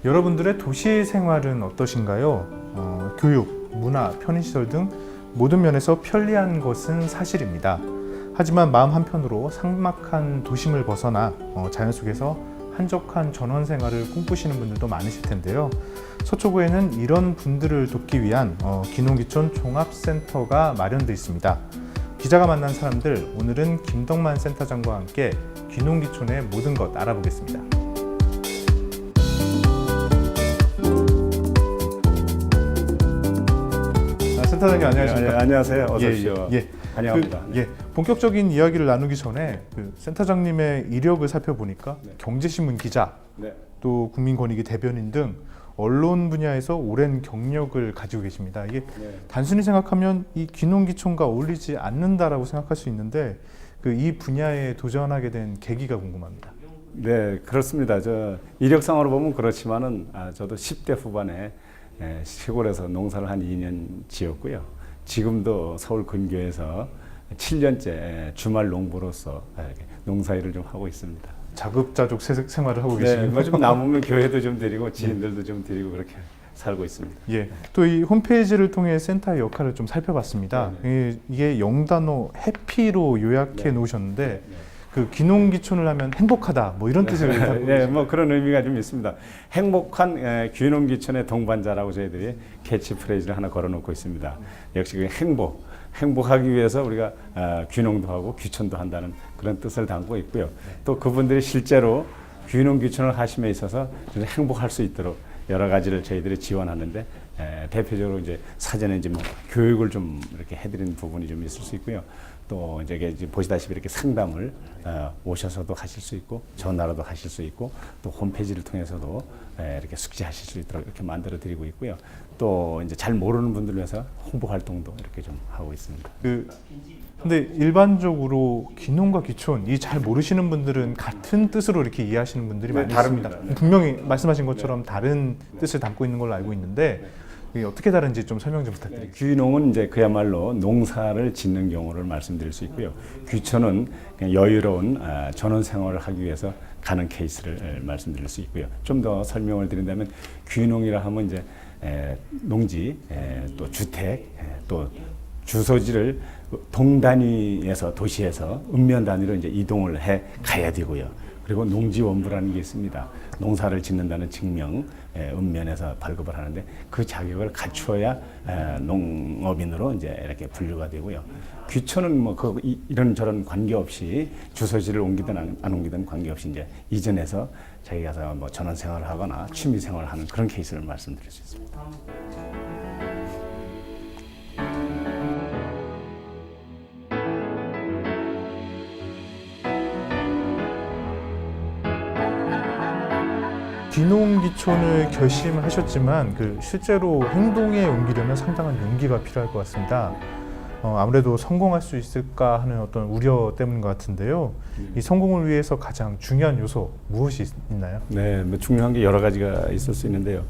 여러분들의 도시 생활은 어떠신가요? 교육, 문화, 편의시설 등 모든 면에서 편리한 것은 사실입니다. 하지만 마음 한편으로 삭막한 도심을 벗어나 자연 속에서 한적한 전원 생활을 꿈꾸시는 분들도 많으실 텐데요. 서초구에는 이런 분들을 돕기 위한 귀농귀촌 종합센터가 마련되어 있습니다. 기자가 만난 사람들, 오늘은 김덕만 센터장과 함께 귀농귀촌의 모든 것 알아보겠습니다. 센터장님 안녕하십니까? 네, 안녕하세요. 어서 오십시오. 환영합니다. 본격적인 이야기를 나누기 전에 센터장님의 이력을 살펴보니까 경제신문 기자, 또 국민권익위 대변인 등 언론 분야에서 오랜 경력을 가지고 계십니다. 이게 단순히 생각하면 이 귀농귀촌과 어울리지 않는다라고 생각할 수 있는데 이 분야에 도전하게 된 계기가 궁금합니다. 네, 그렇습니다. 저 이력상으로 보면 그렇지만은 저도 10대 후반에 시골에서 농사를 한 2년 지었고요. 지금도 서울 근교에서 7년째 주말 농부로서 농사일을 좀 하고 있습니다. 자급자족 생활을 하고 계시군요. 뭐 좀 남으면 교회도 좀 드리고 지인들도 좀 드리고 그렇게 살고 있습니다. 또 이 홈페이지를 통해 센터의 역할을 좀 살펴봤습니다. 이게 영단어 해피로 요약해 놓으셨는데 그 귀농귀촌을 하면 행복하다 뭐 이런 뜻을 갖고 네, 뭐 그런 의미가 좀 있습니다. 행복한 귀농귀촌의 동반자라고 저희들이 캐치프레이즈를 하나 걸어놓고 있습니다. 역시 그 행복하기 위해서 우리가 귀농도 하고 귀촌도 한다는 그런 뜻을 담고 있고요. 또 그분들이 실제로 귀농귀촌을 하심에 있어서 행복할 수 있도록 여러 가지를 저희들이 지원하는데 대표적으로 이제 사전에 이제 뭐 교육을 좀 이렇게 해드리는 부분이 좀 있을 수 있고요. 또 이제 보시다시피 이렇게 상담을 오셔서도 하실 수 있고 전화로도 하실 수 있고 또 홈페이지를 통해서도 이렇게 숙지하실 수 있도록 이렇게 만들어 드리고 있고요. 또 이제 잘 모르는 분들을 위해서 홍보 활동도 이렇게 좀 하고 있습니다. 근데 일반적으로 귀농과 귀촌 이 잘 모르시는 분들은 같은 뜻으로 이렇게 이해하시는 분들이 많이 있습니다. 분명히 말씀하신 것처럼 다른 뜻을 담고 있는 걸로 알고 있는데 이게 어떻게 다른지 좀 설명 좀 부탁드립니다. 귀농은 이제 그야말로 농사를 짓는 경우를 말씀드릴 수 있고요. 귀촌은 그냥 여유로운 전원 생활을 하기 위해서 가는 케이스를 말씀드릴 수 있고요. 좀 더 설명을 드린다면 귀농이라 하면 이제 농지, 또 주택, 또 주소지를 동 단위에서 도시에서 읍면 단위로 이제 이동을 해 가야 되고요. 그리고 농지원부라는 게 있습니다. 농사를 짓는다는 증명, 읍면에서 발급을 하는데 그 자격을 갖추어야 농업인으로 이제 이렇게 분류가 되고요. 귀촌은 뭐 이런 관계없이 주소지를 옮기든 안 옮기든 관계없이 이제 이전해서 자기가 뭐 전원 생활을 하거나 취미 생활을 하는 그런 케이스를 말씀드릴 수 있습니다. 귀농귀촌을 결심하셨지만 실제로 행동에 옮기려면 상당한 용기가 필요할 것 같습니다. 아무래도 성공할 수 있을까 하는 어떤 우려 때문인 것 같은데요. 이 성공을 위해서 가장 중요한 요소 무엇이 있나요? 네, 뭐 중요한 게 여러 가지가 있을 수 있는데요.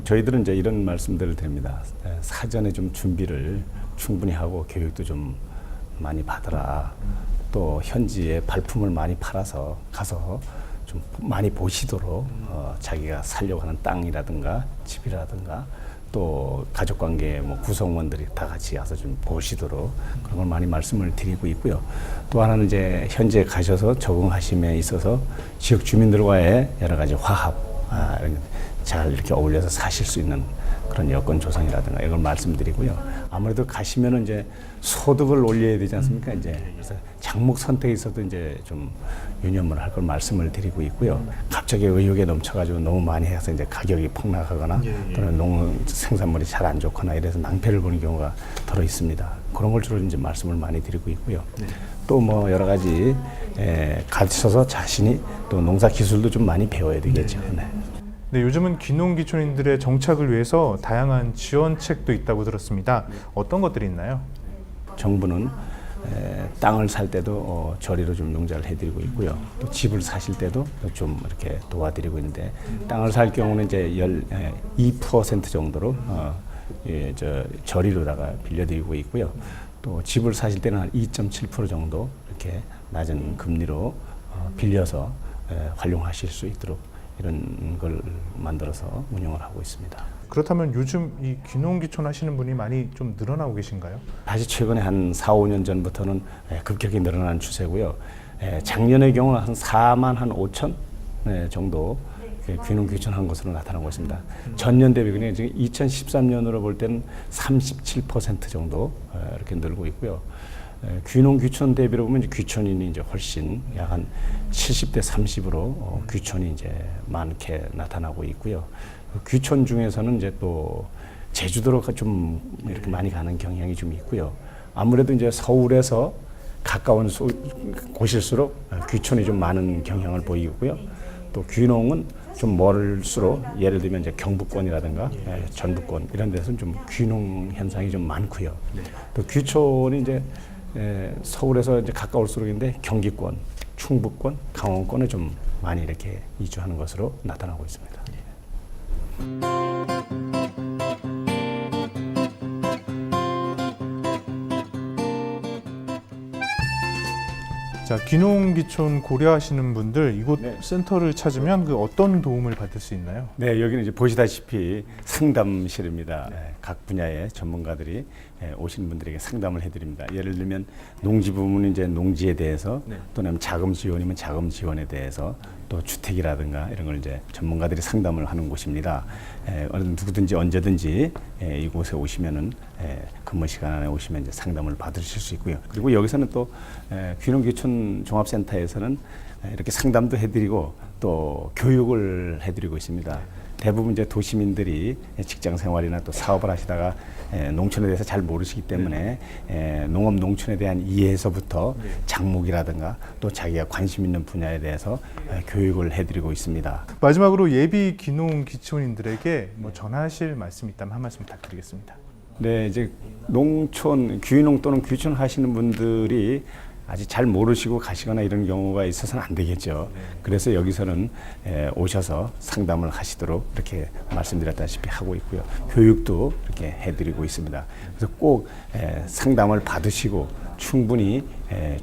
저희들은 이제 이런 말씀들을 드립니다. 사전에 좀 준비를 충분히 하고 교육도 좀 많이 받으라. 또 현지에 발품을 많이 팔아서 가서 좀 많이 보시도록 자기가 살려고 하는 땅이라든가 집이라든가 또 가족관계 뭐 구성원들이 다 같이 와서 좀 보시도록 그런 걸 많이 말씀을 드리고 있고요. 또 하나는 이제 현지에 가셔서 적응하심에 있어서 지역 주민들과의 여러 가지 화합, 잘 이렇게 어울려서 사실 수 있는 그런 여건 조성이라든가 이걸 말씀드리고요. 아무래도 가시면은 이제 소득을 올려야 되지 않습니까? 이제 그래서 장목 선택에 있어도 이제 좀 유념을 할 걸 말씀을 드리고 있고요. 갑자기 의욕에 넘쳐가지고 너무 많이 해서 이제 가격이 폭락하거나 또는 농 생산물이 잘 안 좋거나 이래서 낭패를 보는 경우가 더러 있습니다. 그런 걸 주로 이제 말씀을 많이 드리고 있고요. 또 뭐 여러 가지 가르쳐서 자신이 또 농사 기술도 좀 많이 배워야 되겠죠. 네, 요즘은 귀농귀촌인들의 정착을 위해서 다양한 지원책도 있다고 들었습니다. 어떤 것들이 있나요? 정부는 땅을 살 때도 저리로 좀 용자를 해드리고 있고요. 또 집을 사실 때도 좀 이렇게 도와드리고 있는데 땅을 살 경우는 이제 2% 정도로 저리로다가 빌려드리고 있고요. 또 집을 사실 때는 한 2.7% 정도 이렇게 낮은 금리로 빌려서 활용하실 수 있도록 이런 걸 만들어서 운영을 하고 있습니다. 그렇다면 요즘 이 귀농귀촌 하시는 분이 많이 좀 늘어나고 계신가요? 다시 최근에 한 4, 5년 전부터는 급격히 늘어나는 추세고요. 작년의 경우는 한 4만 한 5천 정도 귀농귀촌한 것으로 나타나고 있습니다. 전년 대비 지금 2013년으로 볼 때는 37% 정도 이렇게 늘고 있고요. 귀농귀촌 대비로 보면 이제 귀촌인이 이제 훨씬 약 한 70대 30으로 귀촌이 이제 많게 나타나고 있고요. 귀촌 중에서는 이제 또 제주도로 좀 이렇게 많이 가는 경향이 좀 있고요. 아무래도 이제 서울에서 가까운 곳일수록 귀촌이 좀 많은 경향을 보이고요. 또 귀농은 좀 멀수록 예를 들면 이제 경북권이라든가 전북권 이런 데서는 좀 귀농 현상이 좀 많고요. 또 귀촌이 이제 서울에서 이제 가까울수록인데 경기권, 충북권, 강원권에 좀 많이 이렇게 이주하는 것으로 나타나고 있습니다. 자, 귀농귀촌 고려하시는 분들 이곳 네. 센터를 찾으면 그 어떤 도움을 받을 수 있나요? 네, 여기는 이제 보시다시피 상담실입니다. 각 분야의 전문가들이 오시는 분들에게 상담을 해드립니다. 예를 들면 농지 부문은 이제 농지에 대해서, 또는 자금 지원이면 자금 지원에 대해서, 또 주택이라든가 이런 걸 이제 전문가들이 상담을 하는 곳입니다. 누구든지 언제든지 이곳에 오시면은 근무 시간 안에 오시면 이제 상담을 받으실 수 있고요. 그리고 여기서는 또 귀농귀촌 종합센터에서는 이렇게 상담도 해드리고 또 교육을 해드리고 있습니다. 대부분 이제 도시민들이 직장 생활이나 또 사업을 하시다가 농촌에 대해서 잘 모르시기 때문에 농업 농촌에 대한 이해에서부터 작목이라든가 또 자기가 관심 있는 분야에 대해서 교육을 해드리고 있습니다. 마지막으로 예비 귀농귀촌인들에게 뭐 전하실 말씀 있다면 한 말씀 부탁드리겠습니다. 네, 이제 농촌, 귀농 또는 귀촌 하시는 분들이 아직 잘 모르시고 가시거나 이런 경우가 있어서는 안 되겠죠. 그래서 여기서는 오셔서 상담을 하시도록 이렇게 말씀드렸다시피 하고 있고요. 교육도 이렇게 해드리고 있습니다. 그래서 꼭 상담을 받으시고 충분히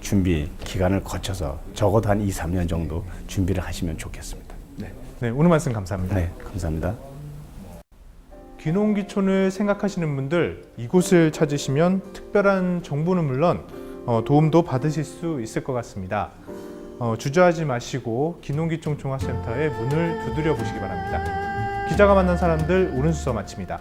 준비 기간을 거쳐서 적어도 한 2, 3년 정도 준비를 하시면 좋겠습니다. 네, 오늘 말씀 감사합니다. 네, 감사합니다. 귀농귀촌을 생각하시는 분들 이곳을 찾으시면 특별한 정보는 물론 도움도 받으실 수 있을 것 같습니다. 주저하지 마시고 귀농귀촌 종합센터의 문을 두드려 보시기 바랍니다. 기자가 만난 사람들 오른수서 마칩니다.